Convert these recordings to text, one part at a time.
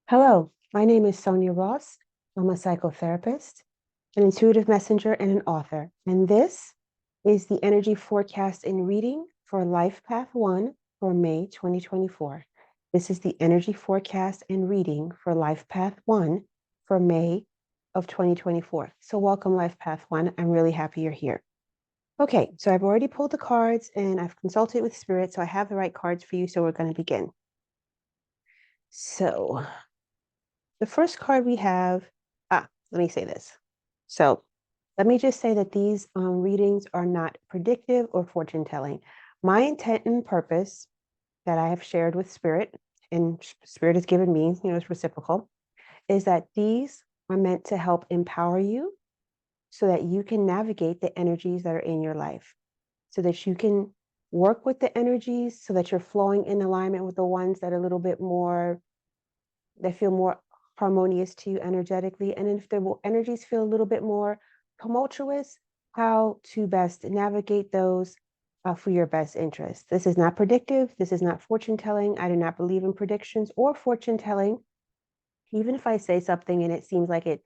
Hello, my name is Sonia Ross. I'm a psychotherapist, an intuitive messenger, and an author. And this is the energy forecast and reading for Life Path 1 for May 2024. This is the energy forecast and reading for Life Path 1 for May of 2024. So welcome, Life Path 1. I'm really happy you're here. Okay, so I've already pulled the cards and I've consulted with Spirit, so I have the right cards for you. So we're going to begin. So the first card we have, let me say this. So let me just say that these readings are not predictive or fortune telling. My intent and purpose that I have shared with Spirit, and Spirit has given me, it's reciprocal, is that these are meant to help empower you so that you can navigate the energies that are in your life, so that you can work with the energies so that you're flowing in alignment with the ones that are a little bit more, that feel more harmonious to you energetically. And if the energies feel a little bit more tumultuous, how to best navigate those for your best interest. This is not predictive. This is not fortune telling. I do not believe in predictions or fortune telling. Even if I say something and it seems like it's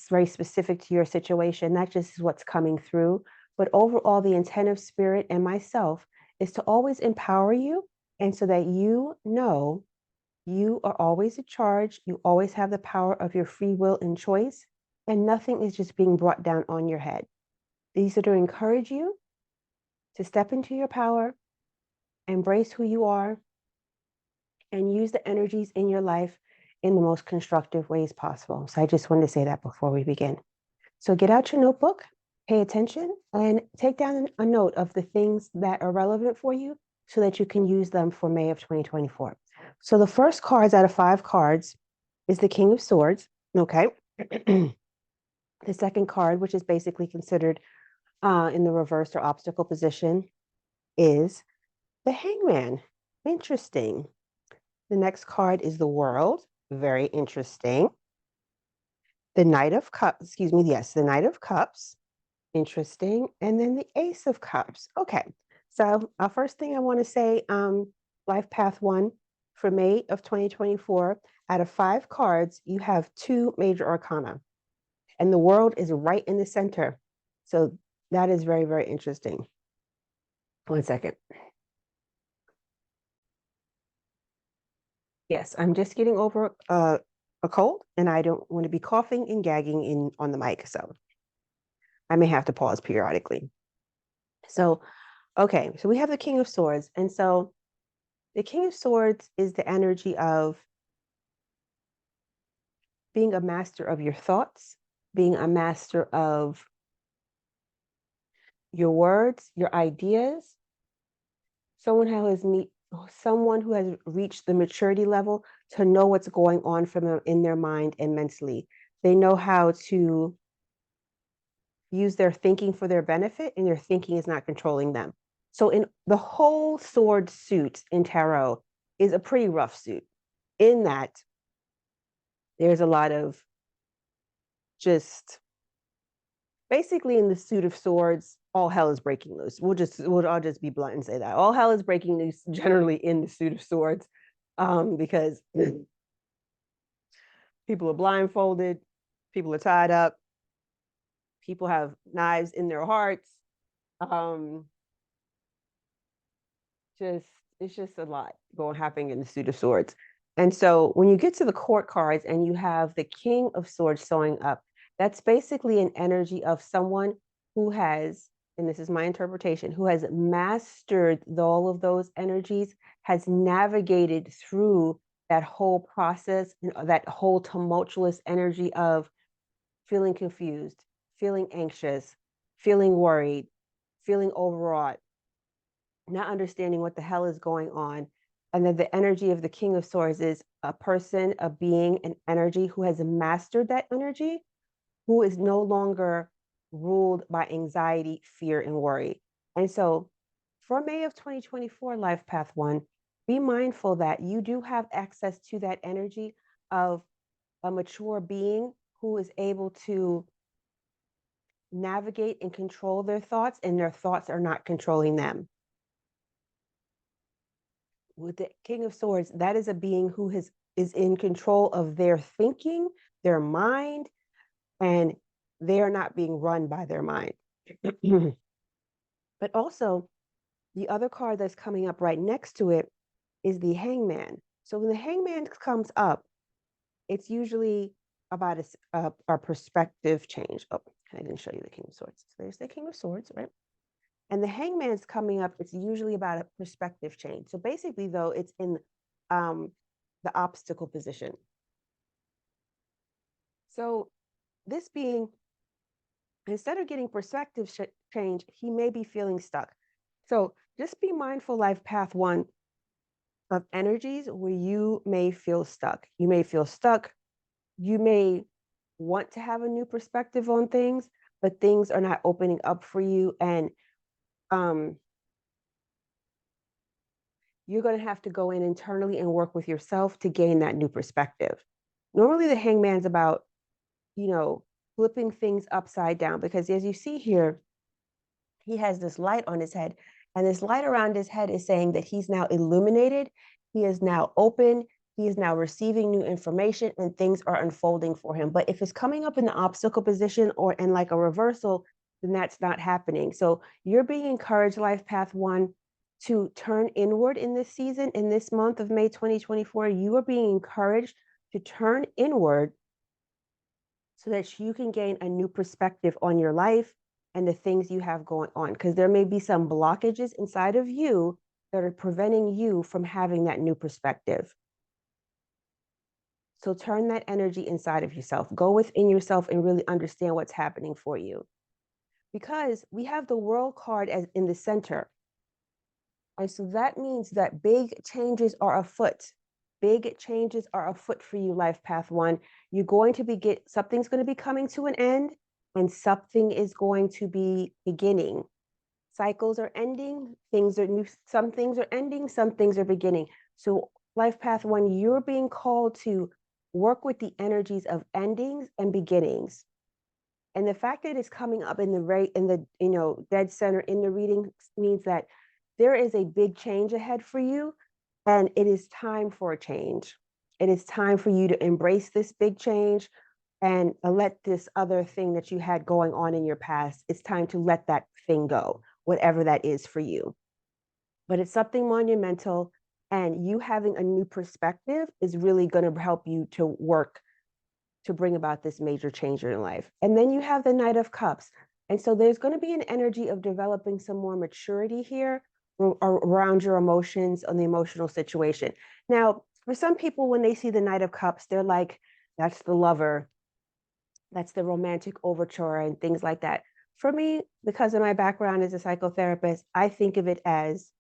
very specific to your situation, that just is what's coming through. But overall, the intent of Spirit and myself is to always empower you, and so that you know you are always in charge. You always have the power of your free will and choice, and nothing is just being brought down on your head. These are to encourage you to step into your power, embrace who you are, and use the energies in your life in the most constructive ways possible. So I just wanted to say that before we begin. So get out your notebook, pay attention, and take down a note of the things that are relevant for you so that you can use them for May of 2024. So the first cards out of 5 cards is the King of Swords. Okay. The second card, which is basically considered in the reverse or obstacle position, is the Hangman. Interesting. The next card is the World. Very interesting. The Knight of Cups, excuse me, yes, the Knight of Cups. Interesting. And then the Ace of Cups. Okay. So first thing I want to say, Life Path 1 for May of 2024, out of 5 cards, you have 2 major arcana. And the World is right in the center. So that is very, very interesting. 1 second. Yes, I'm just getting over a cold, and I don't want to be coughing and gagging on the mic. So I may have to pause periodically. So, okay, so we have the King of Swords. And so the King of Swords is the energy of being a master of your thoughts, being a master of your words, your ideas. Someone who has reached the maturity level to know what's going on for them in their mind and mentally. They know how to use their thinking for their benefit, and their thinking is not controlling them. So in the whole sword suit in tarot is a pretty rough suit, in that there's a lot of just basically in the suit of swords, all hell is breaking loose. I'll just be blunt and say that all hell is breaking loose generally in the suit of swords, because people are blindfolded, people are tied up, people have knives in their hearts. Um, it's just a lot going happening in the suit of swords. And so when you get to the court cards and you have the King of Swords showing up, that's basically an energy of someone who has, and this is my interpretation, who has mastered all of those energies, has navigated through that whole process, that whole tumultuous energy of feeling confused, feeling anxious, feeling worried, feeling overwrought, not understanding what the hell is going on. And then the energy of the King of Swords is a person, a being, an energy who has mastered that energy, who is no longer ruled by anxiety, fear, and worry. And so for May of 2024, Life Path 1, be mindful that you do have access to that energy of a mature being who is able to navigate and control their thoughts, and their thoughts are not controlling them. with the King of Swords, that is a being who is in control of their thinking, their mind, and they are not being run by their mind. But also, the other card that's coming up right next to it is the Hangman. So when the Hangman comes up, it's usually about a perspective change. Oh, I didn't show you the King of Swords. So there's the King of Swords, right? And the Hangman's coming up, it's usually about a perspective change. So basically, though, it's in um, the obstacle position. So this being, instead of getting perspective change, he may be feeling stuck. So just be mindful, life path one, of energies where you may feel stuck. You may feel stuck. You may want to have a new perspective on things, but things are not opening up for you. And um, you're going to have to go in internally and work with yourself to gain that new perspective. Normally, the Hangman's about, flipping things upside down, because as you see here, he has this light on his head, and this light around his head is saying that he's now illuminated, he is now open, he is now receiving new information, and things are unfolding for him. But if it's coming up in the obstacle position or in like a reversal, then that's not happening. So you're being encouraged, life path one, to turn inward in this season, in this month of May 2024. You are being encouraged to turn inward so that you can gain a new perspective on your life and the things you have going on, because there may be some blockages inside of you that are preventing you from having that new perspective. So turn that energy inside of yourself. Go within yourself and really understand what's happening for you. Because we have the World card as in the center. And so that means that big changes are afoot. Big changes are afoot for you, life path one. You're going to something's going to be coming to an end, and something is going to be beginning. Cycles are ending, things are new, some things are ending, some things are beginning. So life path one, you're being called to work with the energies of endings and beginnings. And the fact that it's coming up in the dead center in the reading means that there is a big change ahead for you, and it is time for a change. It is time for you to embrace this big change and let this other thing that you had going on in your past, it's time to let that thing go, whatever that is for you. But it's something monumental, and you having a new perspective is really going to help you to work to bring about this major change in your life. And then you have the Knight of Cups. And so there's going to be an energy of developing some more maturity here around your emotions on the emotional situation. Now, for some people, when they see the Knight of Cups, they're like, that's the lover, that's the romantic overture and things like that. For me, because of my background as a psychotherapist, I think of it as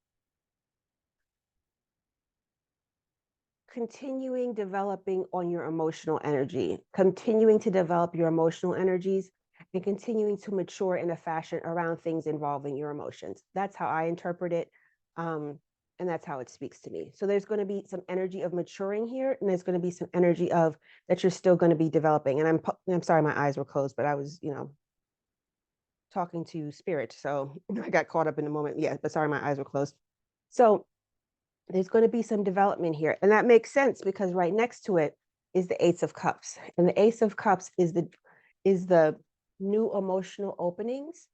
continuing developing on your emotional energy, continuing to develop your emotional energies, and continuing to mature in a fashion around things involving your emotions. That's how I interpret it. And that's how it speaks to me. So there's going to be some energy of maturing here, and there's going to be some energy of that you're still going to be developing. And I'm sorry, my eyes were closed, but I was, talking to spirit. So I got caught up in the moment. Yeah, but sorry, my eyes were closed. So there's going to be some development here. And that makes sense because right next to it is the Ace of Cups. And the Ace of Cups is the new emotional openings,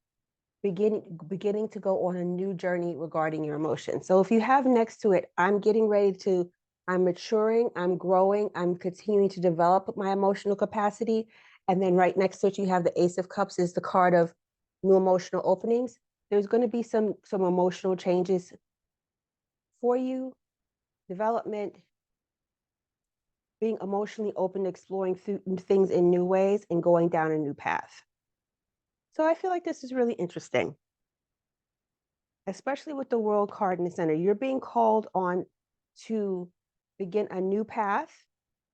beginning to go on a new journey regarding your emotions. So if you have next to it, I'm maturing, I'm growing, I'm continuing to develop my emotional capacity. And then right next to it, you have the Ace of Cups is the card of new emotional openings. There's going to be some emotional changes for you, development, being emotionally open, exploring things in new ways, and going down a new path. So I feel like this is really interesting, especially with the World card in the center. You're being called on to begin a new path.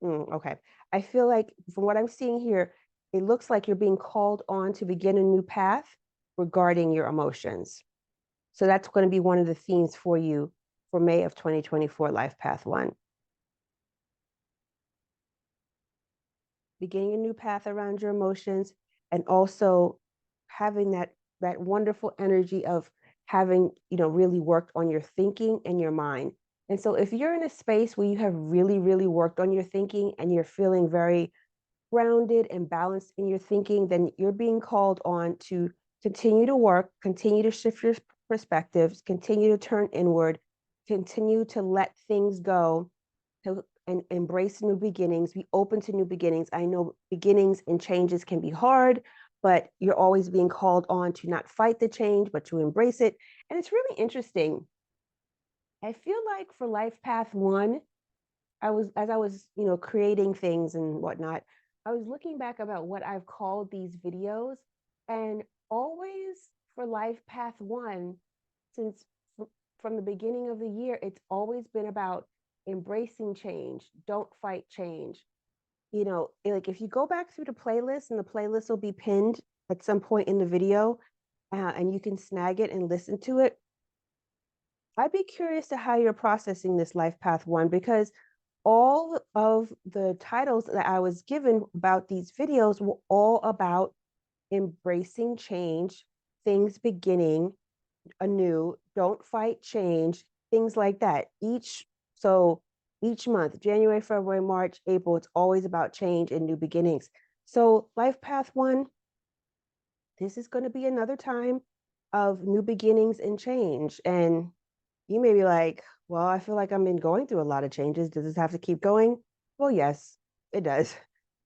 Okay. I feel like from what I'm seeing here, it looks like you're being called on to begin a new path regarding your emotions. So that's going to be one of the themes for you for May of 2024, Life Path 1. Beginning a new path around your emotions, and also having that wonderful energy of having really worked on your thinking and your mind. And so if you're in a space where you have really, really worked on your thinking and you're feeling very grounded and balanced in your thinking, then you're being called on to continue to work, continue to shift your perspectives, continue to turn inward, continue to let things go, and embrace new beginnings, be open to new beginnings. I know beginnings and changes can be hard, but you're always being called on to not fight the change, but to embrace it. And it's really interesting. I feel like for Life Path One, as I was, creating things and whatnot, I was looking back about what I've called these videos, and always for Life Path One, since from the beginning of the year, it's always been about embracing change, don't fight change. Like if you go back through the playlist, and the playlist will be pinned at some point in the video, and you can snag it and listen to it. I'd be curious to how you're processing this Life Path One, because all of the titles that I was given about these videos were all about embracing change, things beginning anew, don't fight change, things like that. Each month, January, February, March, April, it's always about change and new beginnings. So Life Path One, this is going to be another time of new beginnings and change. And you may be like, well, I feel like I've been going through a lot of changes. Does this have to keep going? Well, yes, it does.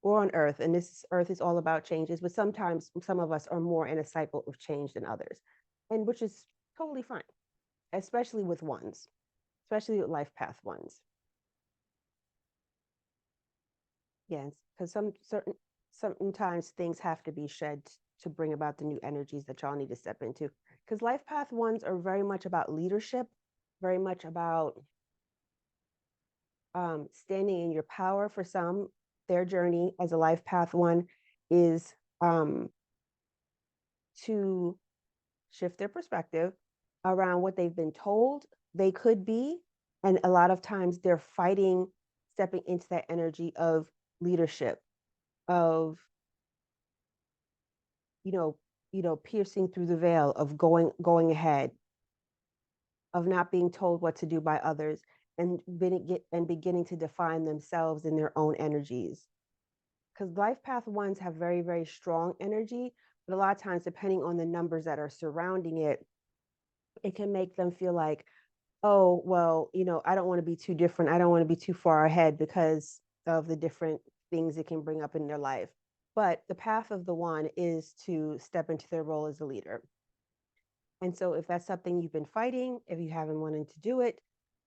We're on Earth, and this Earth is all about changes, but sometimes some of us are more in a cycle of change than others, and which is totally fine, especially with ones, especially with life path ones. Yes, because sometimes things have to be shed to bring about the new energies that y'all need to step into. Because life path ones are very much about leadership, very much about standing in your power. For some, their journey as a life path one is to shift their perspective around what they've been told they could be. And a lot of times they're fighting stepping into that energy of leadership, of, you know, piercing through the veil, of going ahead, of not being told what to do by others, and beginning to define themselves in their own energies. Because life path ones have very, very strong energy, but a lot of times, depending on the numbers that are surrounding it, it can make them feel like, oh, well, I don't want to be too different. I don't want to be too far ahead because of the different things it can bring up in their life. But the path of the one is to step into their role as a leader. And so if that's something you've been fighting, if you haven't wanted to do it,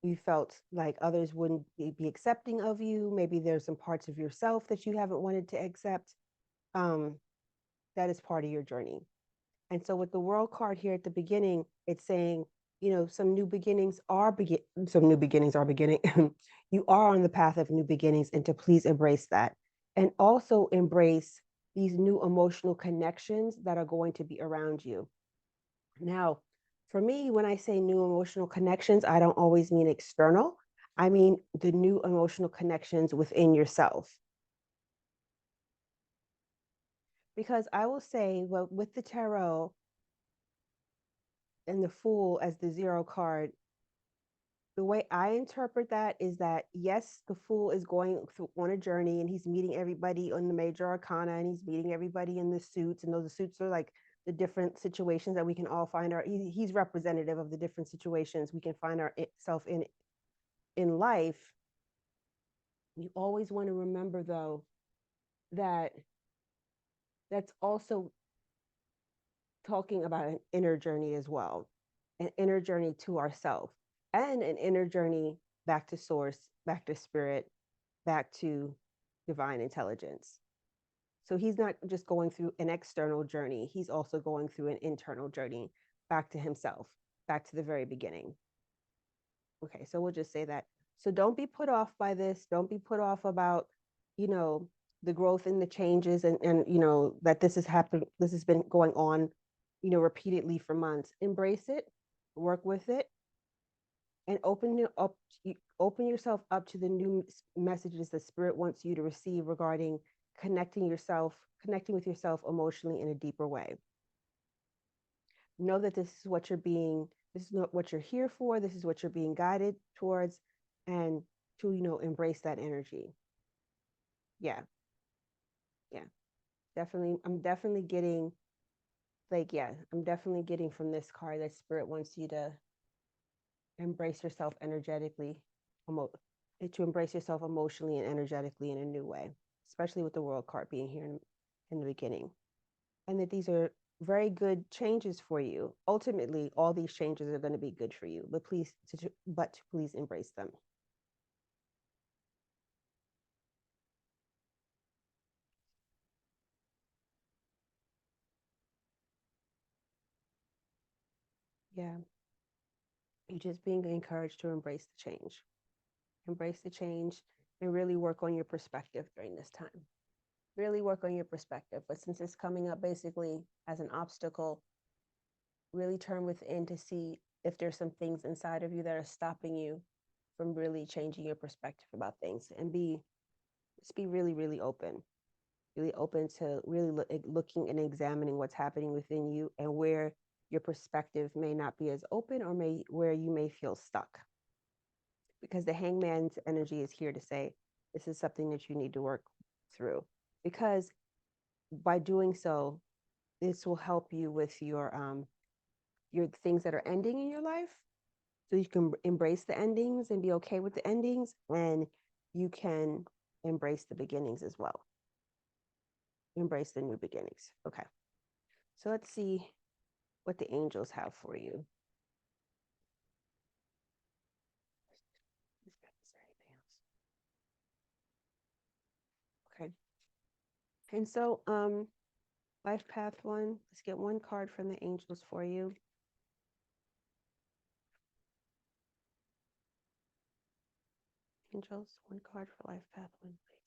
you felt like others wouldn't be accepting of you, maybe there's some parts of yourself that you haven't wanted to accept, um, that is part of your journey. And so with the world card here at the beginning, it's saying, some new beginnings are beginning. You are on the path of new beginnings, and to please embrace that. And also embrace these new emotional connections that are going to be around you. Now, for me, when I say new emotional connections, I don't always mean external. I mean the new emotional connections within yourself. Because I will say, well, with the tarot and the Fool as the zero card, the way I interpret that is that, yes, the Fool is going on a journey, and he's meeting everybody on the major arcana, and he's meeting everybody in the suits, and those suits are like the different situations that we can all find he's representative of the different situations we can find ourselves in life. You always want to remember, though, that that's also talking about an inner journey as well, an inner journey to ourself, and an inner journey back to source, back to spirit, back to divine intelligence. So he's not just going through an external journey, he's also going through an internal journey back to himself, back to the very beginning. Okay, so we'll just say that. So don't be put off by this. Don't be put off about, you know, the growth and the changes, and that this has happened, this has been going on, repeatedly for months. Embrace it, work with it, and open yourself up to the new messages that spirit wants you to receive regarding connecting with yourself emotionally in a deeper way. Know that this is what you're being This is not what you're here for. This is what you're being guided towards, and to, embrace that energy. Yeah, yeah, definitely. I'm definitely getting, like, yeah, I'm definitely getting from this card that spirit wants you to embrace yourself energetically, emo- to embrace yourself emotionally and energetically in a new way, especially with the world card being here in the beginning. And that these are very good changes for you. Ultimately, all these changes are going to be good for you, but please embrace them. Yeah, you're just being encouraged to embrace the change, and really work on your perspective during this time. Really work on your perspective. But since it's coming up basically as an obstacle, really turn within to see if there's some things inside of you that are stopping you from really changing your perspective about things, and just be really open to really looking and examining what's happening within you, and where your perspective may not be as open, or may where you may feel stuck, because the hangman's energy is here to say this is something that you need to work through, because by doing so, this will help you with your things that are ending in your life, so you can embrace the endings and be okay with the endings, and you can embrace the beginnings as well. Embrace the new beginnings. Okay, so let's see what the angels have for you. Okay, and so life path one, let's get one card from the angels for you. Angels, one card for life path one, please.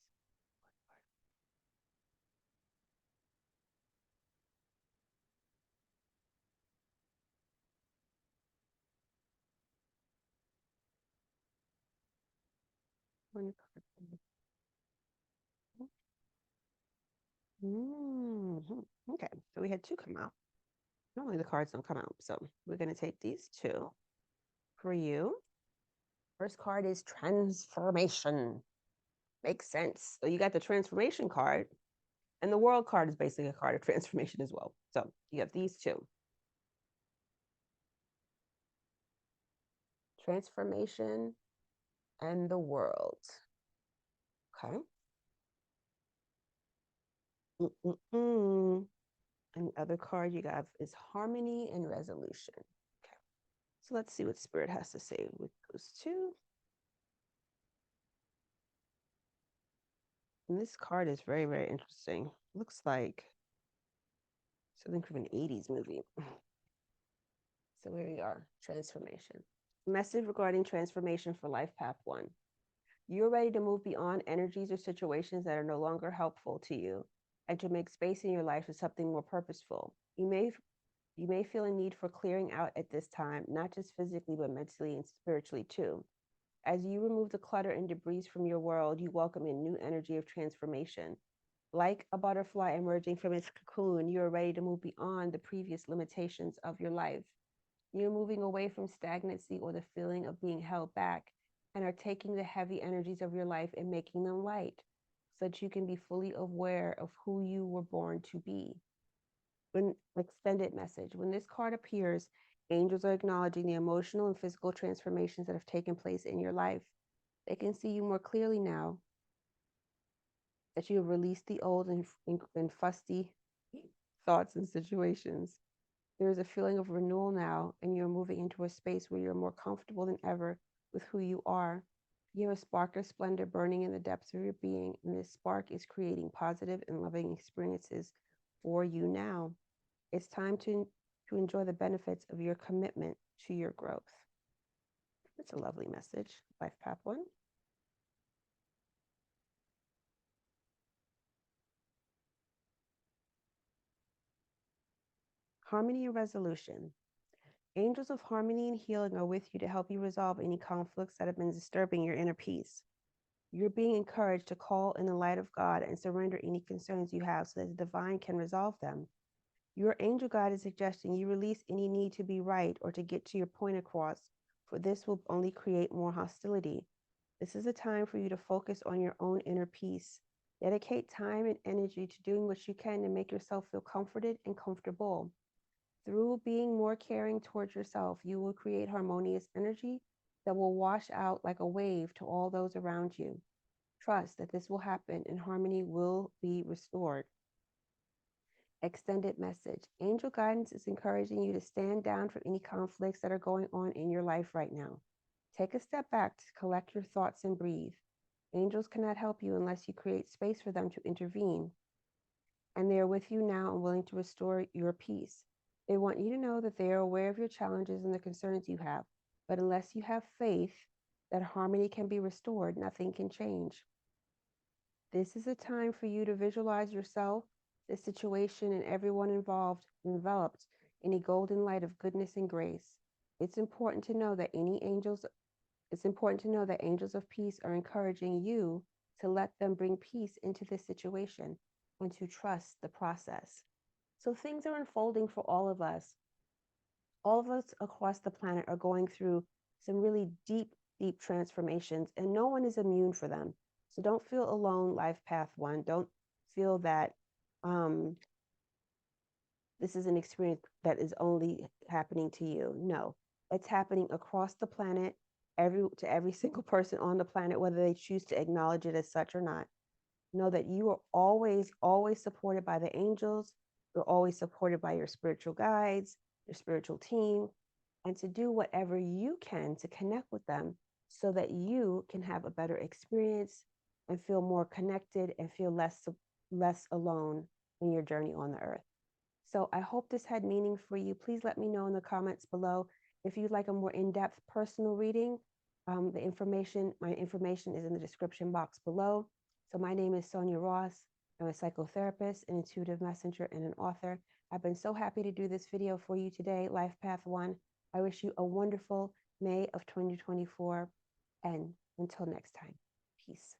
One card. Mm-hmm. Okay, so we had two come out. Normally the cards don't come out, so we're going to take these two for you. First card is transformation. Makes sense. So you got the transformation card, and the world card is basically a card of transformation as well. So you have these two. Transformation and the world. Okay. Mm-mm-mm. And the other card you got is harmony and resolution. Okay. So let's see what spirit has to say with those two. And this card is very, very interesting. Looks like something from an 80s movie. So here we are, transformation. Message regarding transformation for life path one. You're ready to move beyond energies or situations that are no longer helpful to you, and to make space in your life for something more purposeful. You may feel a need for clearing out at this time, not just physically, but mentally and spiritually too. As you remove the clutter and debris from your world, you welcome a new energy of transformation. Like a butterfly emerging from its cocoon, you are ready to move beyond the previous limitations of your life. You're moving away from stagnancy or the feeling of being held back, and are taking the heavy energies of your life and making them light, so that you can be fully aware of who you were born to be. When extended message, when this card appears, angels are acknowledging the emotional and physical transformations that have taken place in your life. They can see you more clearly now that you have released the old and fusty thoughts and situations. There is a feeling of renewal now, and you're moving into a space where you're more comfortable than ever with who you are. You have a spark of splendor burning in the depths of your being, and this spark is creating positive and loving experiences for you now. It's time to enjoy the benefits of your commitment to your growth. That's a lovely message, Life Path One. Harmony and resolution. Angels of harmony and healing are with you to help you resolve any conflicts that have been disturbing your inner peace. You're being encouraged to call in the light of God and surrender any concerns you have, so that the divine can resolve them. Your angel guide is suggesting you release any need to be right or to get to your point across, for this will only create more hostility. This is a time for you to focus on your own inner peace. Dedicate time and energy to doing what you can to make yourself feel comforted and comfortable. Through being more caring towards yourself, you will create harmonious energy that will wash out like a wave to all those around you. Trust that this will happen and harmony will be restored. Extended message. Angel guidance is encouraging you to stand down from any conflicts that are going on in your life right now. Take a step back to collect your thoughts and breathe. Angels cannot help you unless you create space for them to intervene, and they are with you now and willing to restore your peace. They want you to know that they are aware of your challenges and the concerns you have, but unless you have faith that harmony can be restored, nothing can change. This is a time for you to visualize yourself, the situation, and everyone involved enveloped in a golden light of goodness and grace. It's important to know that angels of peace are encouraging you to let them bring peace into this situation and to trust the process. So things are unfolding for all of us. All of us across the planet are going through some really deep, deep transformations, and no one is immune for them. So don't feel alone, Life Path One. Don't feel that um, this is an experience that is only happening to you. No, it's happening across the planet, to every single person on the planet, whether they choose to acknowledge it as such or not. Know that you are always, always supported by the angels. You're always supported by your spiritual guides, your spiritual team, and to do whatever you can to connect with them so that you can have a better experience and feel more connected and feel less alone in your journey on the earth. So I hope this had meaning for you. Please let me know in the comments below if you'd like a more in-depth personal reading. My information is in the description box below. So my name is Sonia Ross. I'm a psychotherapist, an intuitive messenger, and an author. I've been so happy to do this video for you today, Life Path One. I wish you a wonderful May of 2024. And until next time, peace.